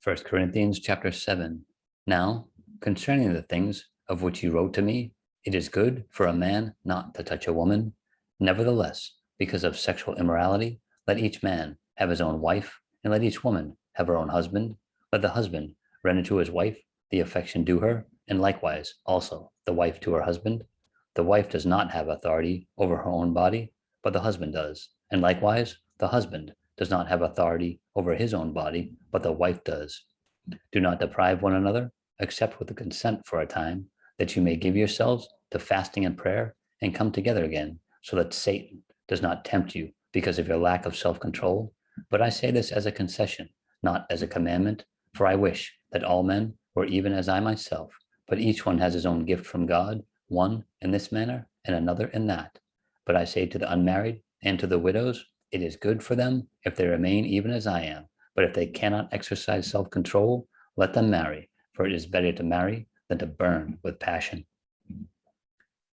1 Corinthians chapter 7. Now, concerning the things of which you wrote to me, it is good for a man not to touch a woman. Nevertheless, because of sexual immorality, let each man have his own wife, and let each woman have her own husband. Let the husband render to his wife the affection due her, and likewise also the wife to her husband. The wife does not have authority over her own body, but the husband does. And likewise, the husband does not have authority over his own body, but the wife does. Do not deprive one another, except with the consent for a time, that you may give yourselves to fasting and prayer, and come together again, so that Satan does not tempt you because of your lack of self-control. But I say this as a concession, not as a commandment, for I wish that all men were even as I myself, but each one has his own gift from God, one in this manner and another in that. But I say to the unmarried and to the widows, it is good for them if they remain even as I am. But if they cannot exercise self-control, let them marry, for it is better to marry than to burn with passion.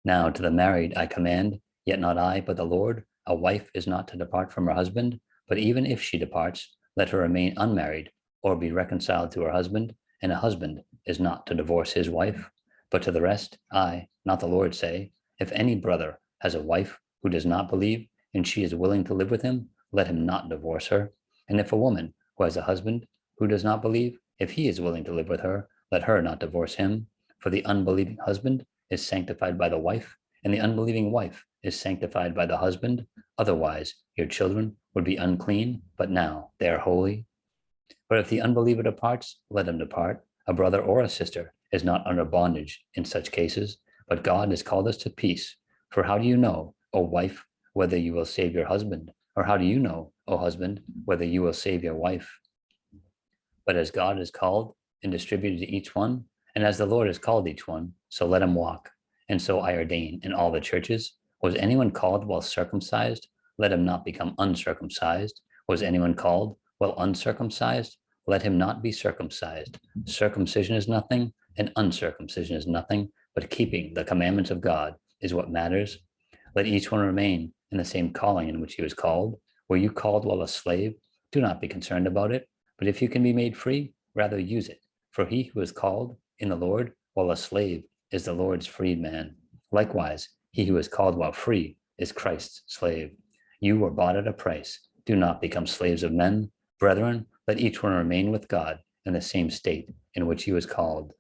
Now to the married I command, yet not I, but the Lord, a wife is not to depart from her husband, but even if she departs, let her remain unmarried, or be reconciled to her husband, and a husband is not to divorce his wife. But to the rest, I, not the Lord, say, if any brother has a wife who does not believe, and she is willing to live with him, let him not divorce her. And if a woman who has a husband who does not believe, if he is willing to live with her, let her not divorce him. For the unbelieving husband is sanctified by the wife, and the unbelieving wife is sanctified by the husband. Otherwise, your children would be unclean, but now they are holy. But if the unbeliever departs, let him depart. A brother or a sister is not under bondage in such cases, but God has called us to peace. For how do you know, O wife, whether you will save your husband? Or how do you know, O husband, whether you will save your wife? But as God has called and distributed to each one, and as the Lord has called each one, so let him walk. And so I ordain in all the churches. Was anyone called while circumcised? Let him not become uncircumcised. Was anyone called while uncircumcised? Let him not be circumcised. Circumcision is nothing, and uncircumcision is nothing, but keeping the commandments of God is what matters. Let each one remain in the same calling in which he was called. Were you called while a slave? Do not be concerned about it. But if you can be made free, rather use it. For he who is called in the Lord while a slave is the Lord's freedman. Likewise, he who is called while free is Christ's slave. You were bought at a price. Do not become slaves of men. Brethren, let each one remain with God in the same state in which he was called.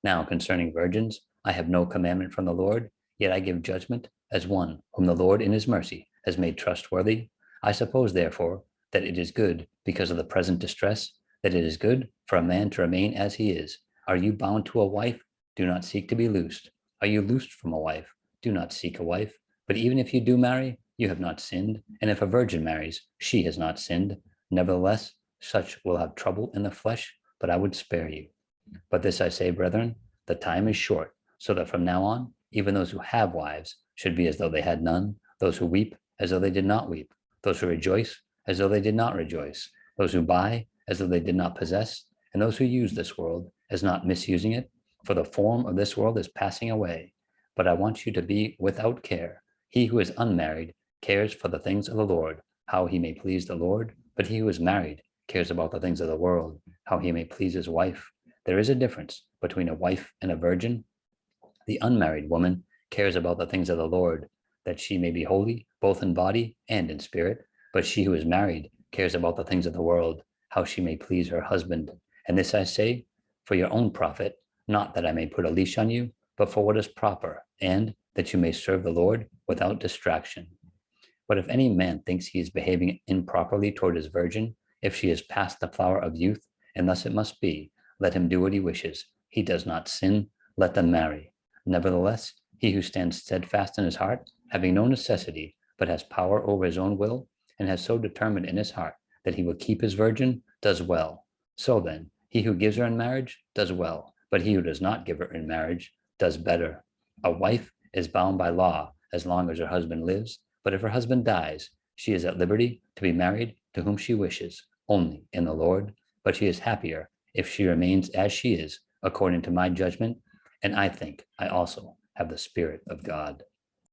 Now concerning virgins, I have no commandment from the Lord, yet I give judgment as one whom the Lord in his mercy has made trustworthy. I suppose, therefore, that it is good because of the present distress, that it is good for a man to remain as he is. Are you bound to a wife? Do not seek to be loosed. Are you loosed from a wife? Do not seek a wife. But even if you do marry, you have not sinned. And if a virgin marries, she has not sinned. Nevertheless, such will have trouble in the flesh, but I would spare you. But this I say, brethren, the time is short, so that from now on, even those who have wives should be as though they had none, those who weep as though they did not weep, those who rejoice as though they did not rejoice, those who buy as though they did not possess, and those who use this world as not misusing it. For the form of this world is passing away. But I want you to be without care. He who is unmarried cares for the things of the Lord, how he may please the Lord. But he who is married cares about the things of the world, how he may please his wife. There is a difference between a wife and a virgin. The unmarried woman cares about the things of the Lord, that she may be holy, both in body and in spirit. But she who is married cares about the things of the world, how she may please her husband. And this I say for your own profit, not that I may put a leash on you, but for what is proper, and that you may serve the Lord without distraction. But if any man thinks he is behaving improperly toward his virgin, if she is past the flower of youth, and thus it must be, let him do what he wishes. He does not sin, let them marry. Nevertheless, he who stands steadfast in his heart, having no necessity, but has power over his own will, and has so determined in his heart that he will keep his virgin, does well. So then, he who gives her in marriage does well, but he who does not give her in marriage does better. A wife is bound by law as long as her husband lives, but if her husband dies, she is at liberty to be married to whom she wishes, only in the Lord, but she is happier if she remains as she is, according to my judgment, and I think I also have the Spirit of God.